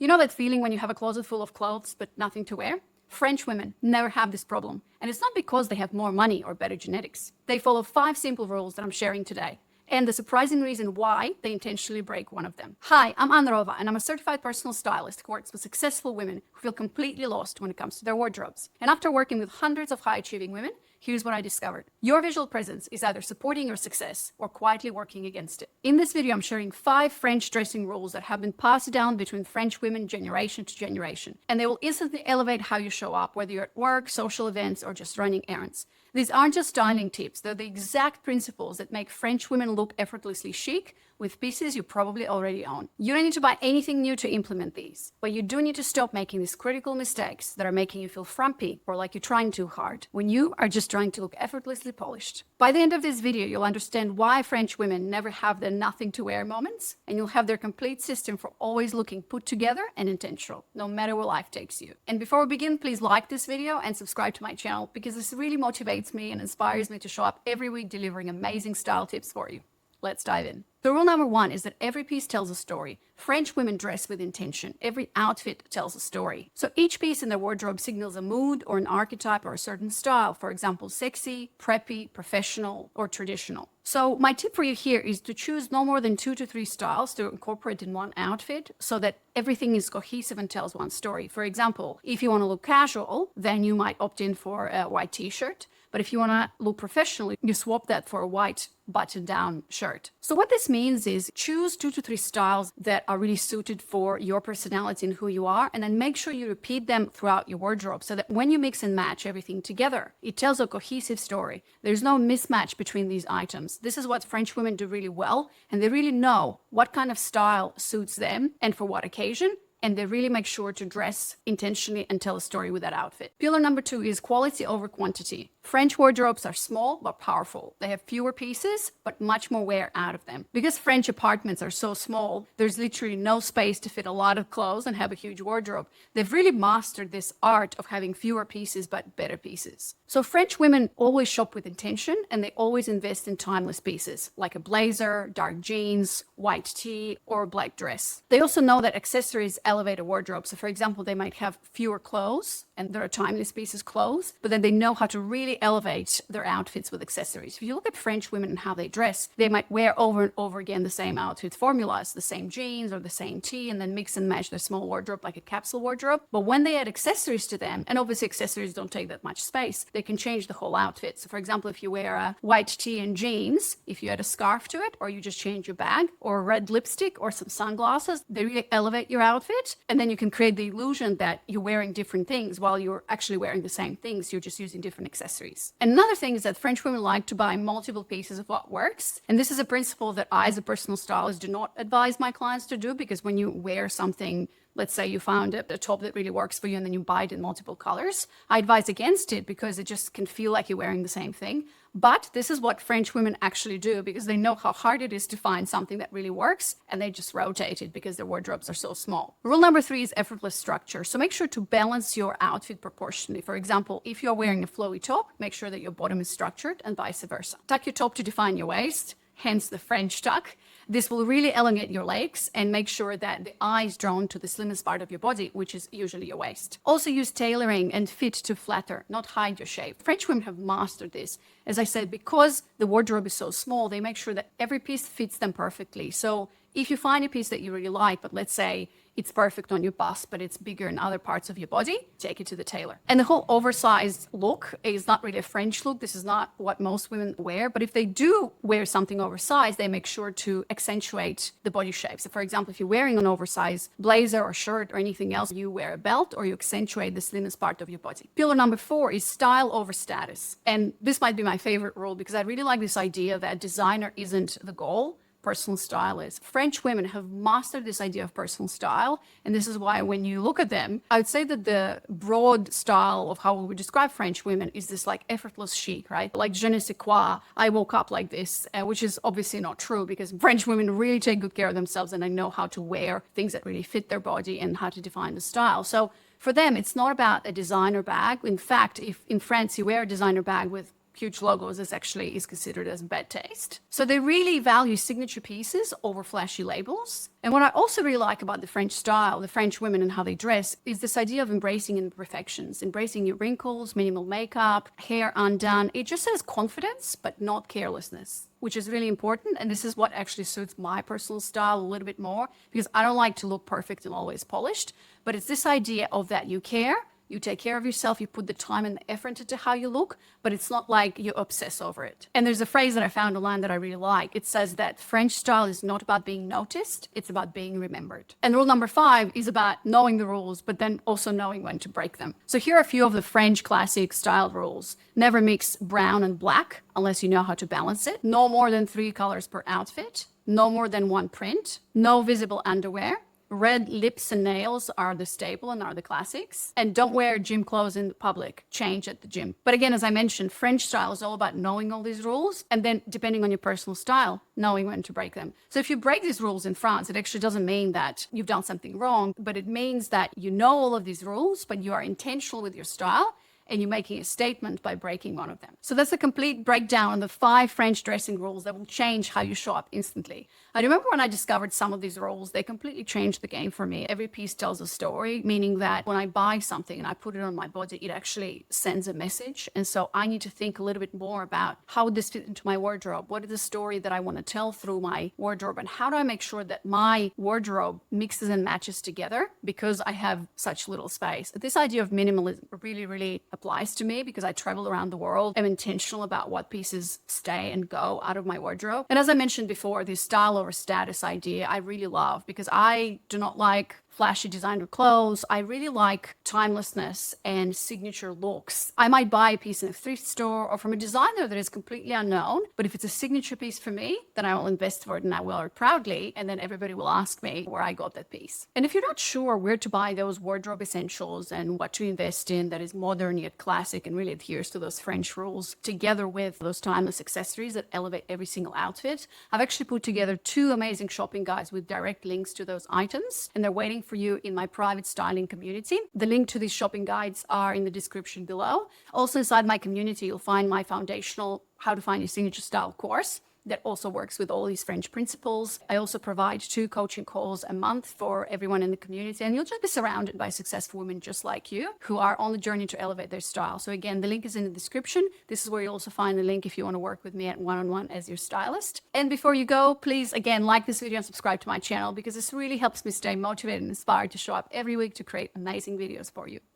You know that feeling when you have a closet full of clothes but nothing to wear? French women never have this problem. And it's not because they have more money or better genetics. They follow 5 simple rules that I'm sharing today, and the surprising reason why they intentionally break one of them. Hi, I'm Anna Rova, and I'm a certified personal stylist who works with successful women who feel completely lost when it comes to their wardrobes. And after working with hundreds of high-achieving women, here's what I discovered. Your visual presence is either supporting your success or quietly working against it. In this video, I'm sharing 5 French dressing rules that have been passed down between French women generation to generation. And they will instantly elevate how you show up, whether you're at work, social events, or just running errands. These aren't just styling tips, they're the exact principles that make French women look effortlessly chic with pieces you probably already own. You don't need to buy anything new to implement these, but you do need to stop making these critical mistakes that are making you feel frumpy or like you're trying too hard when you are just trying to look effortlessly polished. By the end of this video, you'll understand why French women never have their nothing to wear moments, and you'll have their complete system for always looking put together and intentional, no matter where life takes you. And before we begin, please like this video and subscribe to my channel because this really motivates me and inspires me to show up every week delivering amazing style tips for you. Let's dive in. So rule number 1 is that every piece tells a story. French women dress with intention. Every outfit tells a story. So each piece in their wardrobe signals a mood or an archetype or a certain style. For example, sexy, preppy, professional, or traditional. So my tip for you here is to choose no more than 2 to 3 styles to incorporate in one outfit so that everything is cohesive and tells one story. For example, if you want to look casual, then you might opt in for a white t-shirt. But if you want to look professional, you swap that for a white button-down shirt. So what this means is choose 2 to 3 styles that are really suited for your personality and who you are, and then make sure you repeat them throughout your wardrobe so that when you mix and match everything together, it tells a cohesive story. There's no mismatch between these items. This is what French women do really well, and they really know what kind of style suits them and for what occasion. And they really make sure to dress intentionally and tell a story with that outfit. Pillar number 2 is quality over quantity. French wardrobes are small but powerful. They have fewer pieces, but much more wear out of them. Because French apartments are so small, there's literally no space to fit a lot of clothes and have a huge wardrobe. They've really mastered this art of having fewer pieces but better pieces. So French women always shop with intention, and they always invest in timeless pieces, like a blazer, dark jeans, white tee, or a black dress. They also know that accessories elevate a wardrobe. So for example, they might have fewer clothes, and there are timeless pieces clothes, but then they know how to really elevate their outfits with accessories. If you look at French women and how they dress, they might wear over and over again the same outfit formulas, the same jeans or the same tee, and then mix and match their small wardrobe like a capsule wardrobe. But when they add accessories to them, and obviously accessories don't take that much space, they can change the whole outfit. So for example, if you wear a white tee and jeans, if you add a scarf to it, or you just change your bag, or red lipstick, or some sunglasses, they really elevate your outfit. And then you can create the illusion that you're wearing different things while you're actually wearing the same things. You're just using different accessories. And another thing is that French women like to buy multiple pieces of what works. And this is a principle that I, as a personal stylist, do not advise my clients to do, because when you wear something, let's say you found a top that really works for you and then you buy it in multiple colors, I advise against it because it just can feel like you're wearing the same thing. But this is what French women actually do because they know how hard it is to find something that really works, and they just rotate it because their wardrobes are so small. Rule number 3 is effortless structure. So make sure to balance your outfit proportionally. For example, if you're wearing a flowy top, make sure that your bottom is structured and vice versa. Tuck your top to define your waist, hence the French tuck. This will really elongate your legs and make sure that the eye is drawn to the slimmest part of your body, which is usually your waist. Also use tailoring and fit to flatter, not hide your shape. French women have mastered this. As I said, because the wardrobe is so small, they make sure that every piece fits them perfectly. So if you find a piece that you really like, but let's say it's perfect on your bust, but it's bigger in other parts of your body, take it to the tailor. And the whole oversized look is not really a French look. This is not what most women wear. But if they do wear something oversized, they make sure to accentuate the body shape. So for example, if you're wearing an oversized blazer or shirt or anything else, you wear a belt or you accentuate the slimmest part of your body. Pillar number 4 is style over status. And this might be my favorite rule because I really like this idea that designer isn't the goal. Personal style is. French women have mastered this idea of personal style, and this is why when you look at them, I would say that the broad style of how we would describe French women is this like effortless chic, right? Like je ne sais quoi, I woke up like this, which is obviously not true because French women really take good care of themselves and they know how to wear things that really fit their body and how to define the style. So for them, it's not about a designer bag. In fact, if in France you wear a designer bag with huge logos is considered as bad taste. So they really value signature pieces over flashy labels. And what I also really like about the French style, the French women and how they dress, is this idea of embracing imperfections, embracing your wrinkles, minimal makeup, hair undone. It just says confidence, but not carelessness, which is really important. And this is what actually suits my personal style a little bit more, because I don't like to look perfect and always polished. But it's this idea of that you care, you take care of yourself, you put the time and the effort into how you look, but it's not like you obsess over it. And there's a phrase that I found online that I really like. It says that French style is not about being noticed, it's about being remembered. And rule number 5 is about knowing the rules, but then also knowing when to break them. So here are a few of the French classic style rules. Never mix brown and black unless you know how to balance it. No more than 3 colors per outfit. No more than 1 print. No visible underwear. Red lips and nails are the staple and are the classics. And don't wear gym clothes in public. Change at the gym. But again, as I mentioned, French style is all about knowing all these rules. And then depending on your personal style, knowing when to break them. So if you break these rules in France, it actually doesn't mean that you've done something wrong, but it means that you know all of these rules, but you are intentional with your style, and you're making a statement by breaking one of them. So that's a complete breakdown on the 5 French dressing rules that will change how you show up instantly. I remember when I discovered some of these rules, they completely changed the game for me. Every piece tells a story, meaning that when I buy something and I put it on my body, it actually sends a message. And so I need to think a little bit more about how would this fit into my wardrobe? What is the story that I want to tell through my wardrobe? And how do I make sure that my wardrobe mixes and matches together because I have such little space? This idea of minimalism really, really applies to me because I travel around the world. I'm intentional about what pieces stay and go out of my wardrobe. And as I mentioned before, this style over status idea I really love because I do not like flashy designer clothes. I really like timelessness and signature looks. I might buy a piece in a thrift store or from a designer that is completely unknown, but if it's a signature piece for me, then I will invest for it and I will wear it proudly, and then everybody will ask me where I got that piece. And if you're not sure where to buy those wardrobe essentials and what to invest in that is modern yet classic and really adheres to those French rules, together with those timeless accessories that elevate every single outfit, I've actually put together 2 amazing shopping guides with direct links to those items, and they're waiting for you in my private styling community. The link to these shopping guides are in the description below. Also inside my community, you'll find my foundational How to Find Your Signature Style course that also works with all these French principles. I also provide 2 coaching calls a month for everyone in the community, and you'll just be surrounded by successful women just like you who are on the journey to elevate their style. So again, the link is in the description. This is where you'll also find the link if you want to work with me at one-on-one as your stylist. And before you go, please again like this video and subscribe to my channel because this really helps me stay motivated and inspired to show up every week to create amazing videos for you.